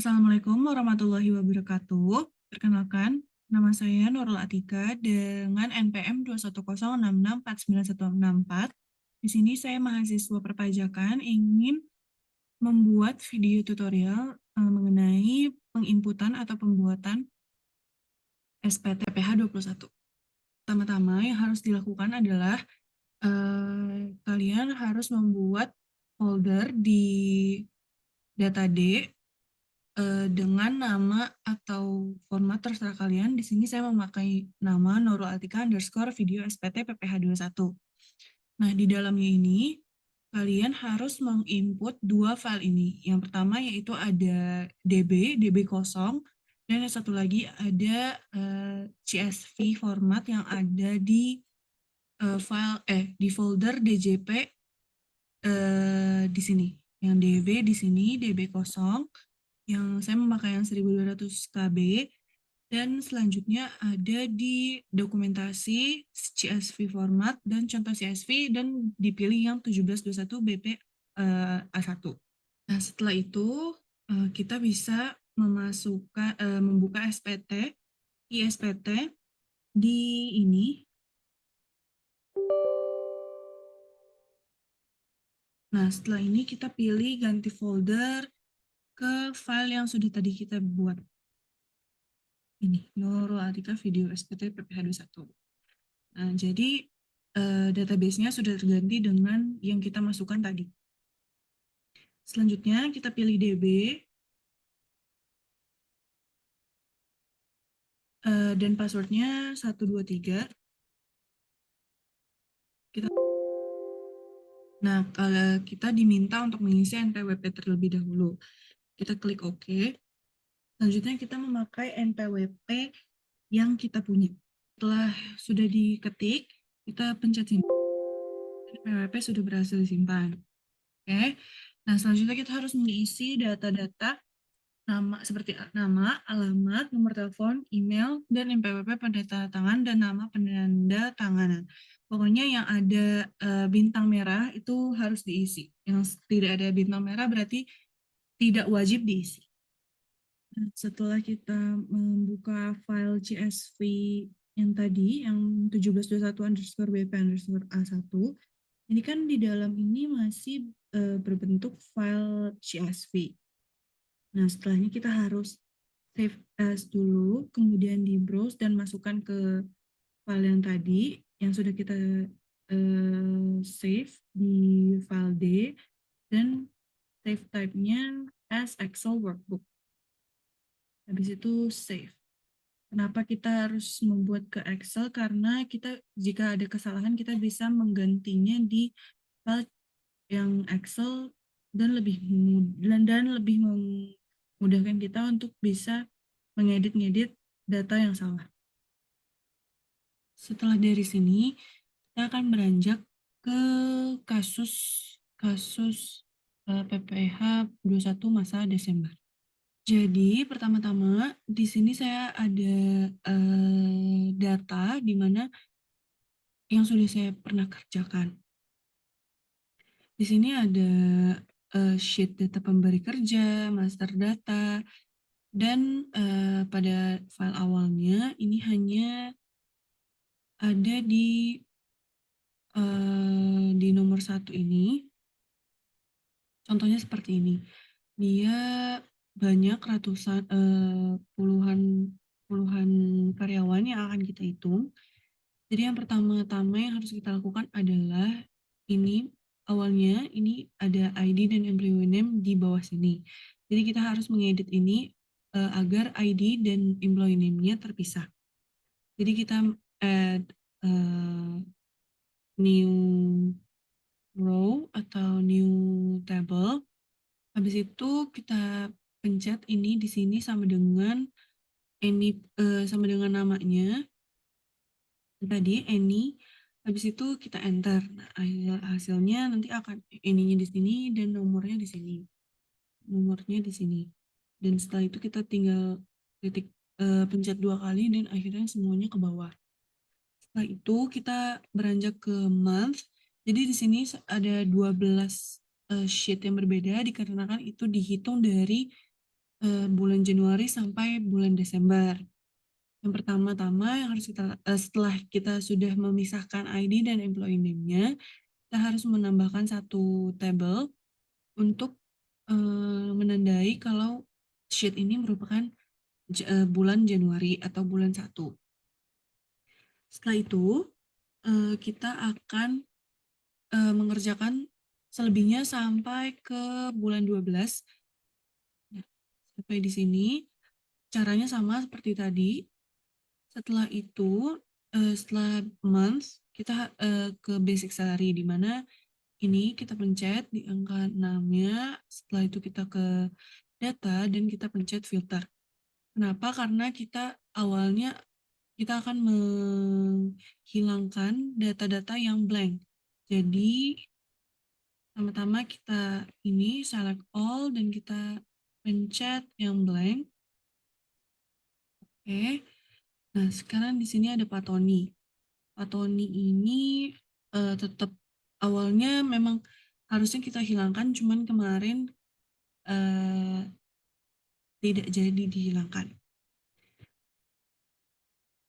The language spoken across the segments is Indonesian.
Assalamualaikum warahmatullahi wabarakatuh. Perkenalkan, nama saya Nurul Atika dengan NPM 210664914. Di sini saya mahasiswa perpajakan ingin membuat video tutorial mengenai penginputan atau pembuatan SPT PH 21. Pertama-tama yang harus dilakukan adalah kalian harus membuat folder di data D dengan nama atau format terserah kalian. Di sini saya memakai nama Nurul Atika underscore video SPT PPH 21. Nah, di dalamnya ini kalian harus menginput dua file ini. Yang pertama yaitu ada DB kosong, dan yang satu lagi ada CSV format yang ada di di folder DJP di sini. Yang DB di sini, DB kosong, yang saya memakai yang 1200 KB, dan selanjutnya ada di dokumentasi CSV format dan contoh CSV, dan dipilih yang 1721 BP A1. Nah, setelah itu kita bisa membuka SPT, ISPT di ini. Nah, setelah ini kita pilih ganti folder ke file yang sudah tadi kita buat. Ini, Nurul Atika video SPT PPH 21. Nah, jadi database-nya sudah terganti dengan yang kita masukkan tadi. Selanjutnya kita pilih DB, dan passwordnya 123. Nah, kalau kita diminta untuk mengisi NPWP terlebih dahulu, kita klik OK. Selanjutnya kita memakai NPWP yang kita punya. Setelah sudah diketik, kita pencet sini. NPWP sudah berhasil disimpan. Oke. Nah, selanjutnya kita harus mengisi data-data seperti nama, alamat, nomor telepon, email, dan NPWP penanda tangan dan nama penanda tanganan. Pokoknya yang ada bintang merah itu harus diisi. Yang tidak ada bintang merah berarti tidak wajib diisi. Nah, setelah kita membuka file CSV yang tadi, yang 1721_bp_a1, ini kan di dalam ini masih berbentuk file CSV. Nah, setelahnya kita harus save as dulu, kemudian di browse dan masukkan ke file yang tadi, yang sudah kita save di file D, dan save type-nya as Excel workbook. Habis itu save. Kenapa kita harus membuat ke Excel? Karena kita jika ada kesalahan, kita bisa menggantinya di file yang Excel, dan lebih memudahkan kita untuk bisa mengedit-ngedit data yang salah. Setelah dari sini, kita akan beranjak ke kasus PPH 21 masa Desember. Jadi pertama-tama di sini saya ada data di mana yang sudah saya pernah kerjakan. Di sini ada sheet data pemberi kerja, master data, dan pada file awalnya ini hanya ada di nomor 1 ini. Contohnya seperti ini. Dia banyak ratusan puluhan karyawan yang akan kita hitung. Jadi yang pertama-tama yang harus kita lakukan adalah ini, awalnya ini ada ID dan employee name di bawah sini. Jadi kita harus mengedit ini agar ID dan employee name-nya terpisah. Jadi kita add new row atau new table. Habis itu kita pencet ini di sini sama dengan namanya tadi Any. Habis itu kita enter. Nah, hasilnya nanti akan ininya di sini dan nomornya di sini. Nomornya di sini. Dan setelah itu kita tinggal pencet 2 kali dan akhirnya semuanya ke bawah. Setelah itu kita beranjak ke month. Jadi di sini ada 12 sheet yang berbeda dikarenakan itu dihitung dari bulan Januari sampai bulan Desember. Yang pertama-tama yang harus setelah kita sudah memisahkan ID dan employee name-nya, kita harus menambahkan satu tabel untuk menandai kalau sheet ini merupakan bulan Januari atau bulan 1. Setelah itu, kita akan mengerjakan selebihnya sampai ke bulan 12. Nah, sampai di sini caranya sama seperti tadi. Setelah itu, setelah month, kita ke basic salary, di mana ini kita pencet di angka 6-nya, setelah itu kita ke data dan kita pencet filter. Kenapa? Karena kita awalnya kita akan menghilangkan data-data yang blank. Jadi pertama-tama kita ini select all dan kita pencet yang blank. Oke. Nah, sekarang di sini ada Pak Tony. Pak Tony ini tetap awalnya memang harusnya kita hilangkan, cuman kemarin tidak jadi dihilangkan.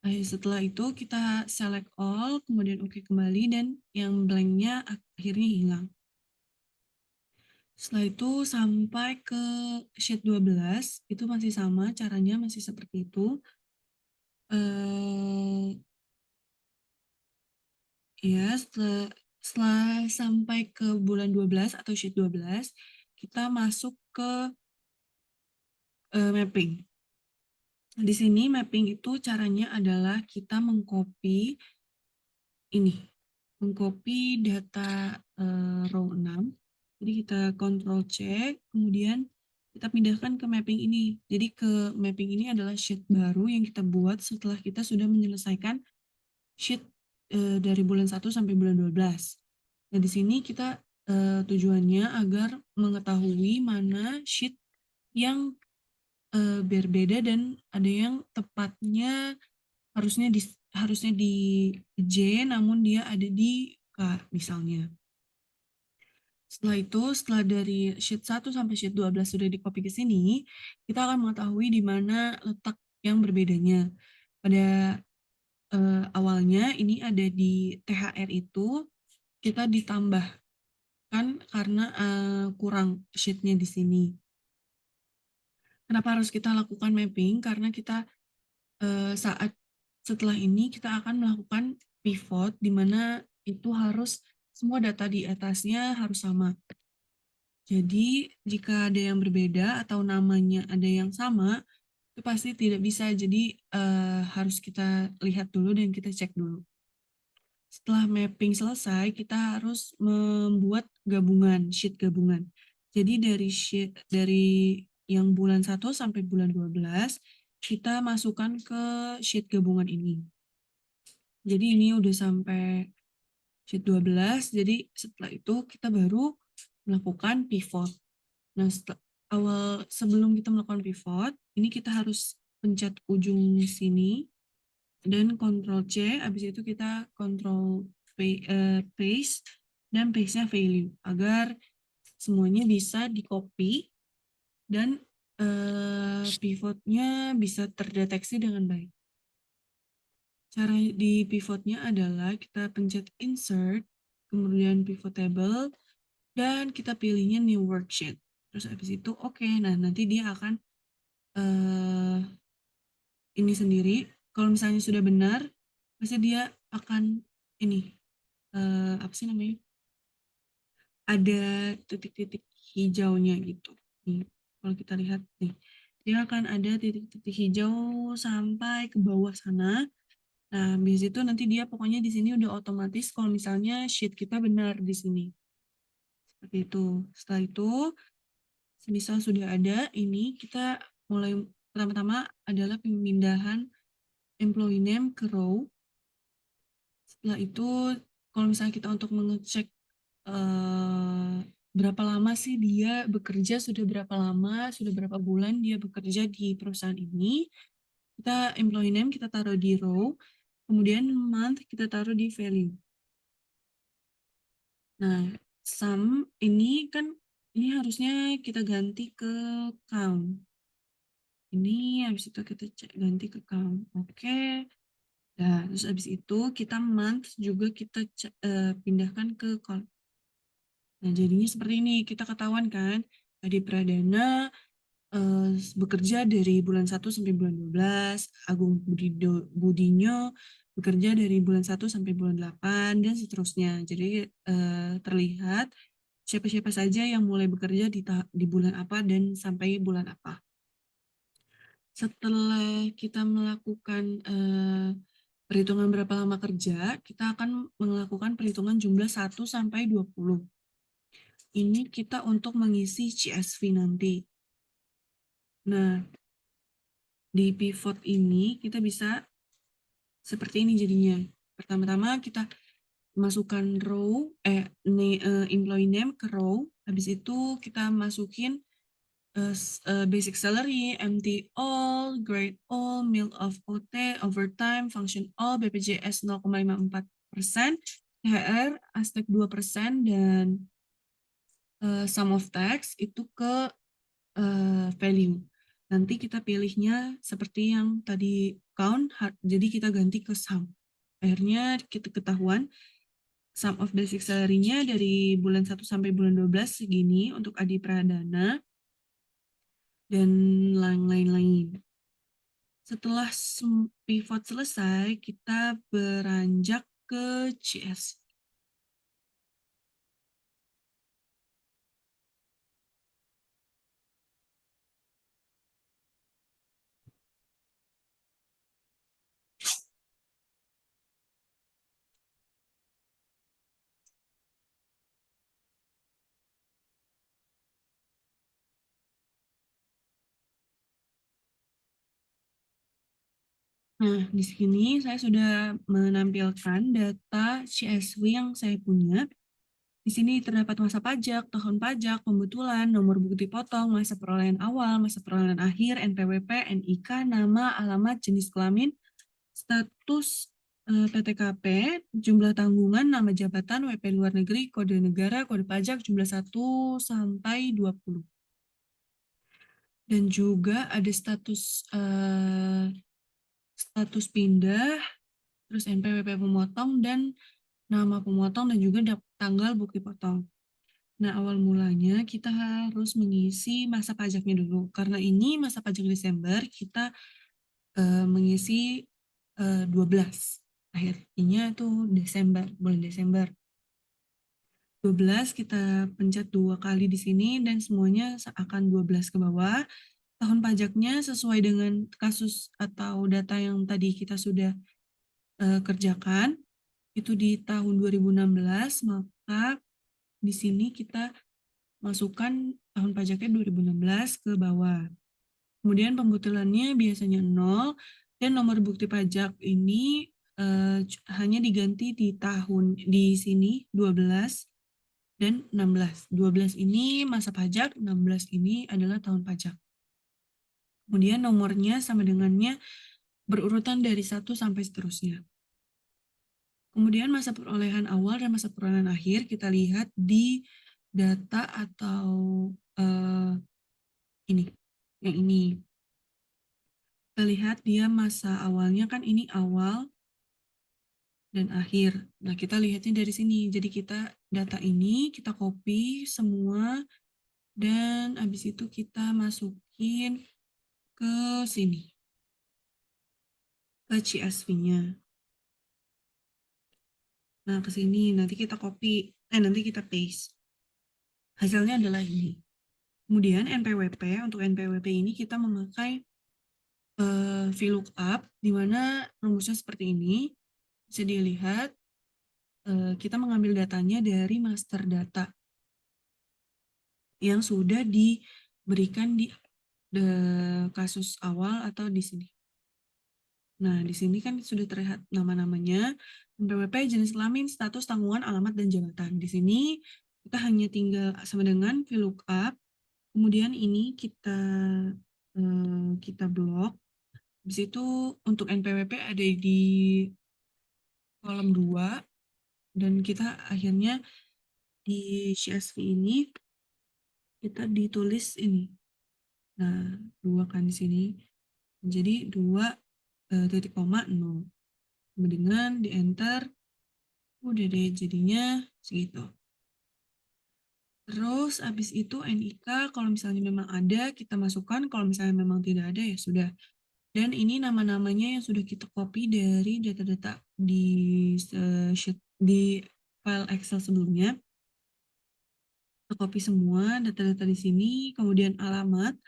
Setelah itu kita select all, kemudian oke kembali, dan yang blank-nya akhirnya hilang. Setelah itu sampai ke sheet 12, itu masih sama, caranya masih seperti itu. Ya, setelah sampai ke bulan 12 atau sheet 12, kita masuk ke mapping. Di sini mapping itu caranya adalah kita mengcopy ini, mengcopy data row 6. Jadi kita Ctrl C, kemudian kita pindahkan ke mapping ini. Jadi ke mapping ini adalah sheet baru yang kita buat setelah kita sudah menyelesaikan sheet dari bulan 1 sampai bulan 12. Nah, di sini kita tujuannya agar mengetahui mana sheet yang berbeda dan ada yang tepatnya harusnya di J, namun dia ada di K misalnya. Setelah itu, setelah dari sheet 1 sampai sheet 12 sudah di-copy ke sini, kita akan mengetahui di mana letak yang berbedanya. Pada awalnya ini ada di THR itu, kita ditambahkan karena kurang sheet-nya di sini. Kenapa harus kita lakukan mapping? Karena kita setelah ini kita akan melakukan pivot, di mana itu harus semua data di atasnya harus sama. Jadi jika ada yang berbeda atau namanya ada yang sama, itu pasti tidak bisa. Jadi harus kita lihat dulu dan kita cek dulu. Setelah mapping selesai, kita harus membuat gabungan, sheet gabungan. Jadi dari yang bulan 1 sampai bulan 12, kita masukkan ke sheet gabungan ini. Jadi ini udah sampai sheet 12, jadi setelah itu kita baru melakukan pivot. Nah, sebelum kita melakukan pivot, ini kita harus pencet ujung sini dan Ctrl C, habis itu kita Ctrl paste dan paste-nya value agar semuanya bisa di-copy dan pivotnya bisa terdeteksi dengan baik. Cara di pivotnya adalah kita pencet insert, kemudian pivot table, dan kita pilihnya new worksheet. Terus habis itu oke. Nah, nanti dia akan ini sendiri. Kalau misalnya sudah benar, pasti dia akan ini apa sih namanya? Ada titik-titik hijaunya gitu. Nih, kalau kita lihat nih, dia akan ada titik-titik hijau sampai ke bawah sana. Nah, habis itu nanti dia pokoknya di sini udah otomatis kalau misalnya sheet kita benar di sini. Seperti itu. Setelah itu, semisal sudah ada, ini kita mulai pertama-tama adalah pemindahan employee name ke row. Setelah itu, kalau misalnya kita untuk mengecek berapa lama sih dia bekerja, sudah berapa lama, sudah berapa bulan dia bekerja di perusahaan ini, kita employee name kita taruh di row, kemudian month kita taruh di value. Nah, sum ini kan ini harusnya kita ganti ke count. ini, habis itu kita ganti ke count. Oke. Nah, terus habis itu kita month juga kita pindahkan ke column. Nah, jadinya seperti ini. Kita ketahuan kan, Adi Pradana bekerja dari bulan 1 sampai bulan 12, Agung Budinyo bekerja dari bulan 1 sampai bulan 8, dan seterusnya. Jadi terlihat siapa-siapa saja yang mulai bekerja di bulan apa dan sampai bulan apa. Setelah kita melakukan perhitungan berapa lama kerja, kita akan melakukan perhitungan jumlah 1 sampai 20. Ini kita untuk mengisi CSV nanti. Nah, di pivot ini kita bisa seperti ini jadinya. Pertama-tama kita masukkan row, employee name ke row, habis itu kita masukin basic salary, MT all, grade all, meal of OT, overtime, function all, BPJS 0,54%, THR Aztec 2%, dan sum of tax itu ke value. Nanti kita pilihnya seperti yang tadi count, jadi kita ganti ke sum. Akhirnya kita ketahuan sum of basic salary-nya dari bulan 1 sampai bulan 12 segini untuk Adi Pradana, dan lain-lain. Setelah pivot selesai, kita beranjak ke CS. Nah, di sini saya sudah menampilkan data CSV yang saya punya. Di sini terdapat masa pajak, tahun pajak, pembetulan, nomor bukti potong, masa perolehan awal, masa perolehan akhir, NPWP, NIK, nama, alamat, jenis kelamin, status PTKP, jumlah tanggungan, nama jabatan, WP luar negeri, kode negara, kode pajak, jumlah 1 sampai 20. Dan juga ada status pindah, terus NPWP pemotong, dan nama pemotong, dan juga tanggal bukti potong. Nah, awal mulanya kita harus mengisi masa pajaknya dulu. Karena ini masa pajak Desember, kita mengisi 12. Akhirnya itu Desember, bulan Desember. 12 kita pencet 2 kali di sini dan semuanya akan 12 ke bawah. Tahun pajaknya sesuai dengan kasus atau data yang tadi kita sudah kerjakan, itu di tahun 2016, maka di sini kita masukkan tahun pajaknya 2016 ke bawah. Kemudian pembetulannya biasanya 0, dan nomor bukti pajak ini hanya diganti di sini 12 dan 16. 12 ini masa pajak, 16 ini adalah tahun pajak. Kemudian nomornya sama dengannya berurutan dari 1 sampai seterusnya. Kemudian masa perolehan awal dan masa perolehan akhir kita lihat di data atau ini, yang ini. Kita lihat dia masa awalnya kan ini awal dan akhir. Nah, kita lihatnya dari sini. Jadi kita data ini kita copy semua dan habis itu kita masukin ke sini, ke CSV-nya. Nah, ke sini nanti kita copy, nanti kita paste. Hasilnya adalah ini. Kemudian NPWP, untuk NPWP ini kita memakai VLOOKUP, di mana rumusnya seperti ini. Bisa dilihat, kita mengambil datanya dari master data yang sudah diberikan di kasus awal atau di sini. Nah, di sini kan sudah terlihat nama-namanya, NPWP, jenis kelamin, status, tanggungan, alamat, dan jabatan. Di sini kita hanya tinggal sama dengan VLOOKUP, kemudian ini kita blok. Di situ untuk NPWP ada di kolom 2, dan kita akhirnya di CSV ini kita ditulis ini. Nah, 2 kan di sini. Jadi 2 titik koma 0. Dengan di enter, udah deh jadinya segitu. Terus habis itu NIK kalau misalnya memang ada kita masukkan, kalau misalnya memang tidak ada ya sudah. Dan ini nama-namanya yang sudah kita copy dari data-data di sheet di file Excel sebelumnya. Kita copy semua data-data di sini, kemudian alamat,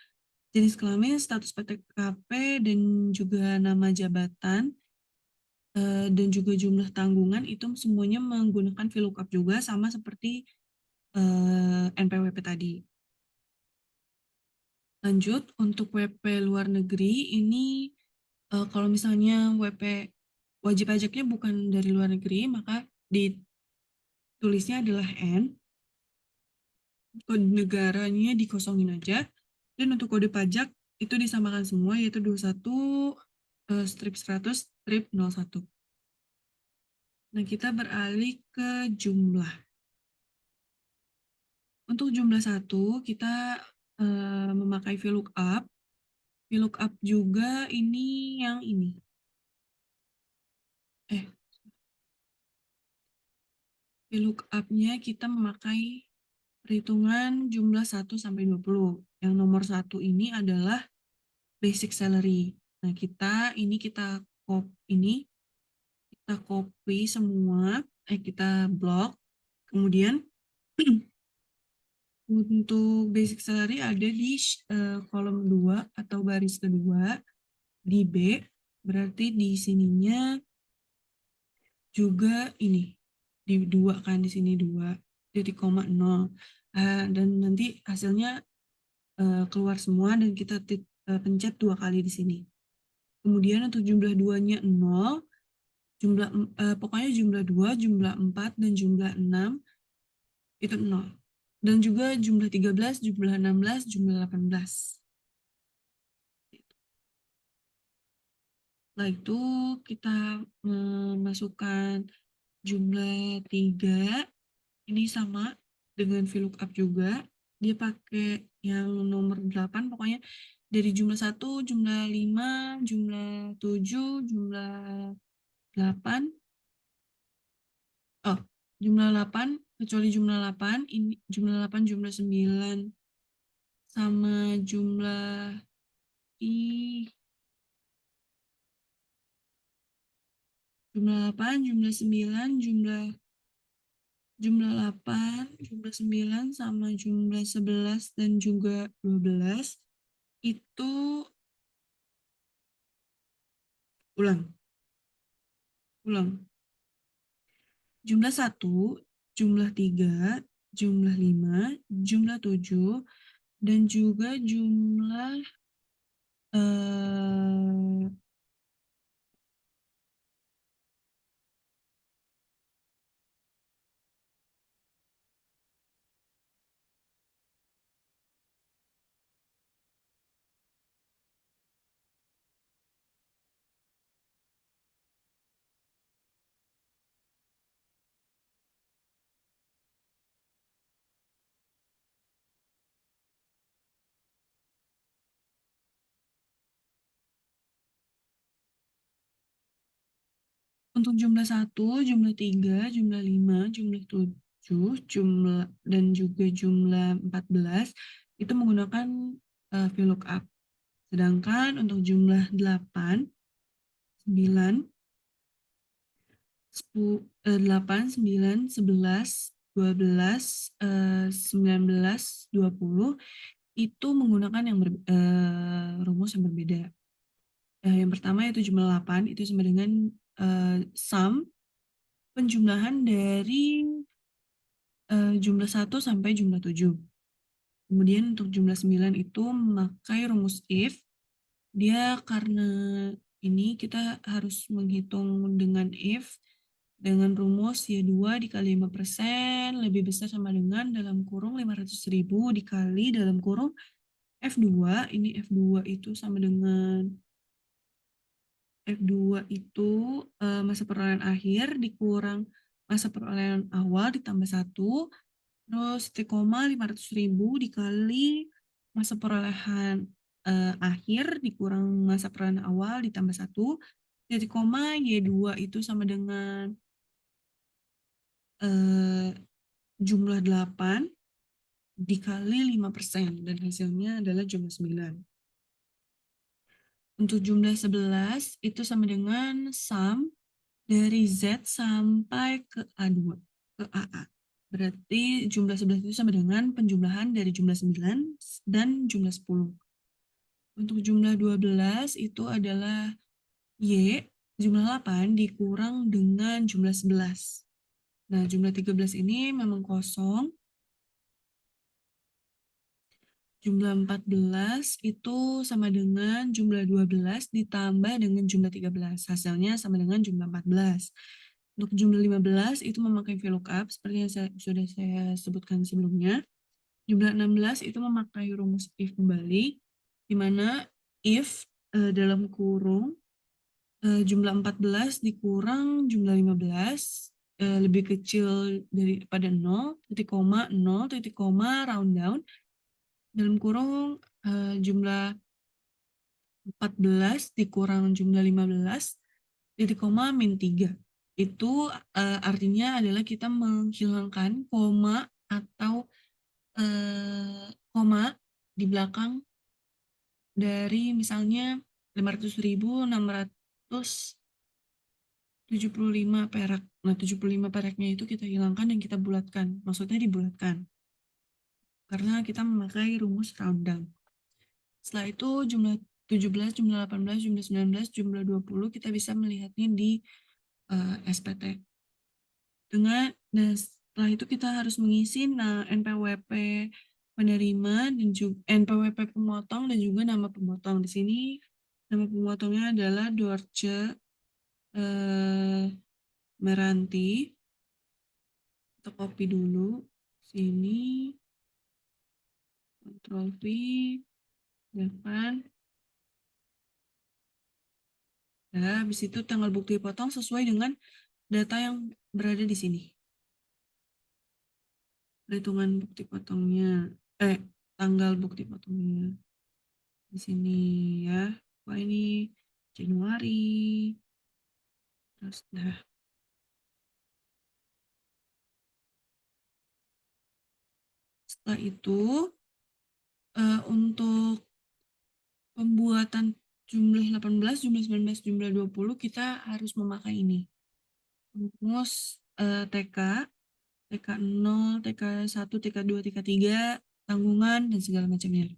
jenis kelamin, status PTKP, dan juga nama jabatan, dan juga jumlah tanggungan itu semuanya menggunakan VLOOKUP juga sama seperti NPWP tadi. Lanjut, untuk WP luar negeri ini kalau misalnya WP wajib pajaknya bukan dari luar negeri, maka ditulisnya adalah N, kode negaranya dikosongin aja, dan untuk kode pajak itu disamakan semua, yaitu 21 strip 100 strip 01. Nah, kita beralih ke jumlah. Untuk jumlah 1, kita memakai VLOOKUP. VLOOKUP juga ini yang ini. VLOOKUP-nya kita memakai perhitungan jumlah 1 sampai 20. Yang nomor 1 ini adalah basic salary. Nah, kita copy semua, kita blok. Kemudian untuk basic salary ada di kolom 2 atau baris kedua di B, berarti di sininya juga ini di 2 kan, di sini 2,0. Dan nanti hasilnya keluar semua dan kita pencet 2 kali di sini. Kemudian untuk jumlah 2-nya 0, pokoknya jumlah 2, jumlah 4, dan jumlah 6 itu 0. Dan juga jumlah 13, jumlah 16, jumlah 18. Setelah itu kita memasukkan jumlah 3, ini sama dengan VLOOKUP juga. Dia pakai yang nomor 8, pokoknya dari jumlah 1, jumlah 5, jumlah 7, jumlah 8. Oh, jumlah 8, kecuali jumlah 8, ini jumlah 8, jumlah 9, sama jumlah jumlah 8, jumlah 9, jumlah 8, jumlah 9, sama jumlah 11 dan juga 12 itu ulang. Jumlah 1, jumlah 3, jumlah 5, jumlah 7, dan juga jumlah untuk jumlah 1, jumlah 3, jumlah 5, jumlah 7, dan juga jumlah 14 itu menggunakan VLOOKUP. Sedangkan untuk jumlah 8, 9, 9, 11, 12, 19, 20 itu menggunakan rumus yang berbeda. Yang pertama yaitu jumlah 8 itu sama dengan sum penjumlahan dari jumlah 1 sampai jumlah 7. Kemudian untuk jumlah 9 itu memakai rumus if. Dia karena ini kita harus menghitung dengan if dengan rumus Y2 dikali 5% lebih besar sama dengan dalam kurung 500.000 dikali dalam kurung F2. Ini F2 itu sama dengan F2 itu masa perolehan akhir dikurang masa perolehan awal ditambah 1, terus 500.000 dikali masa perolehan akhir dikurang masa peran awal ditambah 1, titik koma Y2 itu sama dengan jumlah 8 dikali 5% dan hasilnya adalah jumlah 9. Untuk jumlah 11 itu sama dengan sum dari Z sampai ke A2, ke AA. Berarti jumlah 11 itu sama dengan penjumlahan dari jumlah 9 dan jumlah 10. Untuk jumlah 12 itu adalah Y, jumlah 8 dikurang dengan jumlah 11. Nah, jumlah 13 ini memang kosong. Jumlah 14 itu sama dengan jumlah 12 ditambah dengan jumlah 13. Hasilnya sama dengan jumlah 14. Untuk jumlah 15 itu memakai VLOOKUP seperti yang sudah saya sebutkan sebelumnya. Jumlah 16 itu memakai rumus if kembali, di mana if dalam kurung jumlah 14 dikurang jumlah 15 lebih kecil daripada 0, titik koma, 0, titik koma, round down, dalam kurung jumlah 14 dikurang jumlah 15, titik koma, min 3. Itu artinya adalah kita menghilangkan koma atau koma di belakang dari misalnya 500.675 perak. Nah, 75 peraknya itu kita hilangkan dan kita bulatkan. Maksudnya dibulatkan. Karena kita memakai rumus round down. Setelah itu jumlah 17, jumlah 18, jumlah 19, jumlah 20 kita bisa melihatnya di SPT. Setelah itu kita harus mengisi NPWP penerima dan juga NPWP pemotong dan juga nama pemotong. Di sini nama pemotongnya adalah Dorce Meranti. Kita copy dulu sini, Ctrl V, depan. Nah, habis itu tanggal bukti potong sesuai dengan data yang berada di sini. Perhitungan bukti potongnya, tanggal bukti potongnya di sini ya. Wah, ini Januari. Terus dah. Setelah itu untuk pembuatan jumlah 18, jumlah 19, jumlah 20 kita harus memakai ini. Rumus TK, TK0, TK1, TK2, TK3, tanggungan, dan segala macamnya.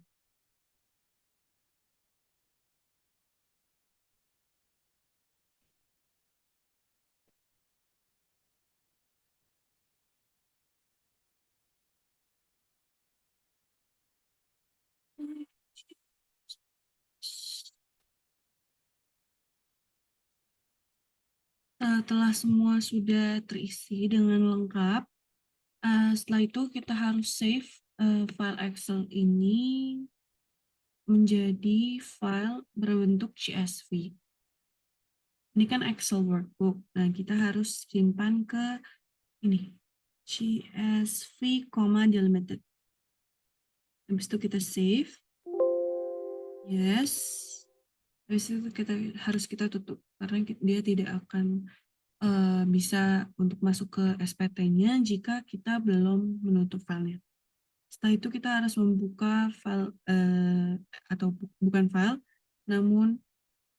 Setelah semua sudah terisi dengan lengkap, setelah itu kita harus save file Excel ini menjadi file berbentuk CSV. Ini kan Excel workbook. Nah, kita harus simpan ke ini, CSV, delimited. Habis itu kita save. Yes. Habis itu harus kita tutup karena dia tidak akan bisa untuk masuk ke SPT-nya jika kita belum menutup filenya. Setelah itu kita harus membuka file atau bukan file, namun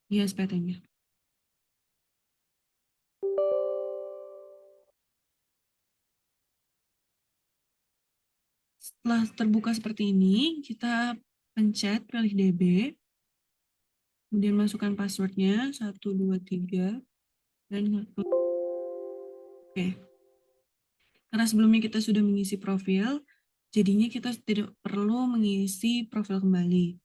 SPT-nya. Setelah terbuka seperti ini, kita pencet pilih DB, kemudian masukkan passwordnya 1, 2, 3, dan oke. Karena sebelumnya kita sudah mengisi profil, jadinya kita tidak perlu mengisi profil kembali.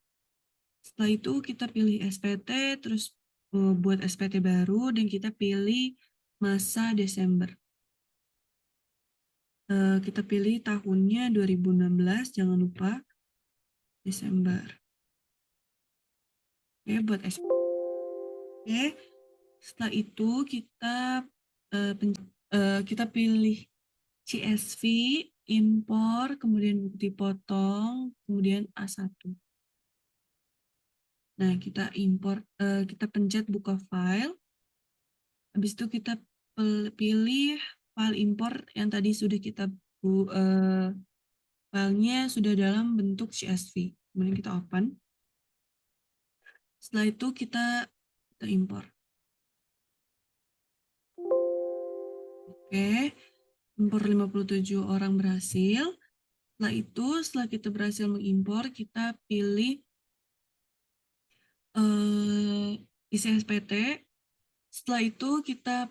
Setelah itu kita pilih SPT, terus buat SPT baru, dan kita pilih masa Desember. Kita pilih tahunnya 2016, jangan lupa Desember. Oke, buat SPT. Oke, setelah itu kita pilih CSV, impor, kemudian bukti potong, kemudian A1. Nah, kita kita pencet buka file. Habis itu kita pilih file import yang tadi sudah kita filenya sudah dalam bentuk CSV. Kemudian kita open. Setelah itu kita import. Oke, impor 57 orang berhasil. Setelah itu, setelah kita berhasil mengimpor, kita pilih isi SPT. Setelah itu kita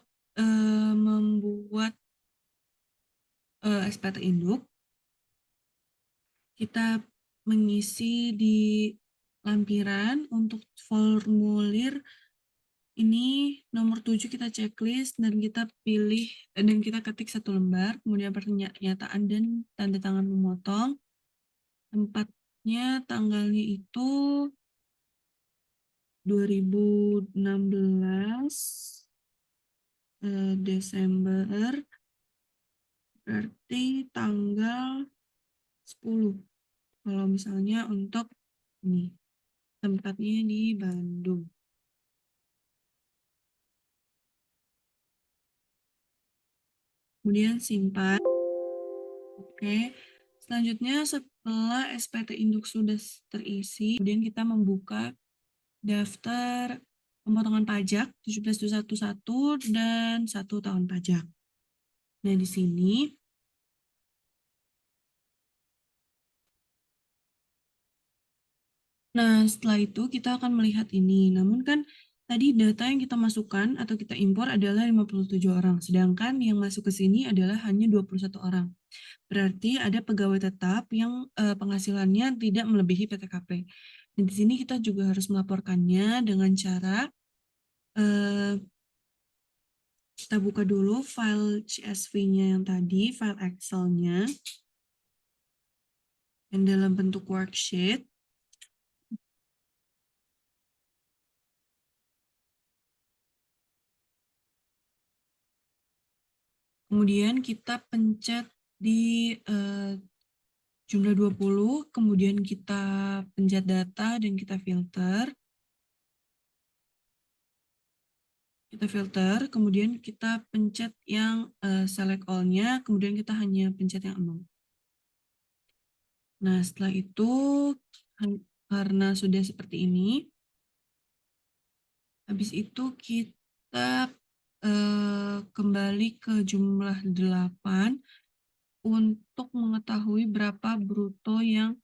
membuat SPT induk. Kita mengisi di lampiran untuk formulir ini nomor 7 kita checklist dan kita pilih dan kita ketik satu lembar, kemudian pernyataan dan tanda tangan memotong. Tempatnya tanggalnya itu 2016 Desember, berarti tanggal 10. Kalau misalnya untuk ini tempatnya di Bandung. Kemudian simpan. Oke. Selanjutnya setelah SPT induk sudah terisi, kemudian kita membuka daftar pemotongan pajak 17211 dan 1 tahun pajak. Nah, di sini setelah itu kita akan melihat ini. Namun kan tadi data yang kita masukkan atau kita impor adalah 57 orang, sedangkan yang masuk ke sini adalah hanya 21 orang. Berarti ada pegawai tetap yang penghasilannya tidak melebihi PTKP. Dan di sini kita juga harus melaporkannya dengan cara kita buka dulu file CSV-nya yang tadi, file Excel-nya, yang dalam bentuk worksheet. Kemudian kita pencet di jumlah 20, kemudian kita pencet data dan kita filter. Kemudian kita pencet yang select all-nya, kemudian kita hanya pencet yang 0. Nah, setelah itu, karena sudah seperti ini, habis itu kita kembali ke jumlah 8 untuk mengetahui berapa bruto yang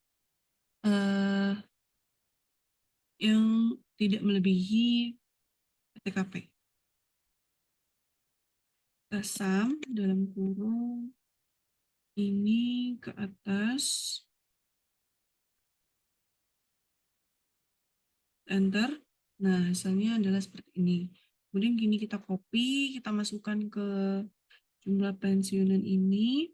tidak melebihi PTKP. Kita sum dalam kurung ini ke atas, enter. Nah, hasilnya adalah seperti ini. Kemudian gini kita copy, kita masukkan ke jumlah pensiunan ini.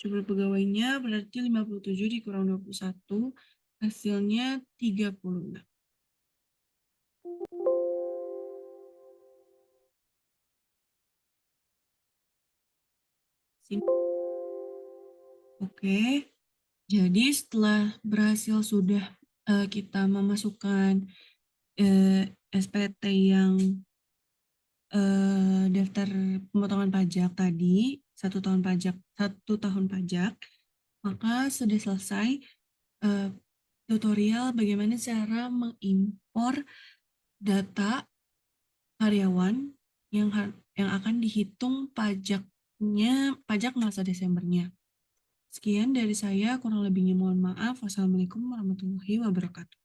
Jumlah pegawainya berarti 57 dikurang 21, hasilnya 36. Oke, jadi setelah berhasil sudah kita memasukkan SPT yang daftar pemotongan pajak tadi, 1 tahun pajak, maka sudah selesai tutorial bagaimana cara mengimpor data karyawan yang akan dihitung pajak masa Desembernya. Sekian dari saya, kurang lebihnya mohon maaf. Wassalamualaikum warahmatullahi wabarakatuh.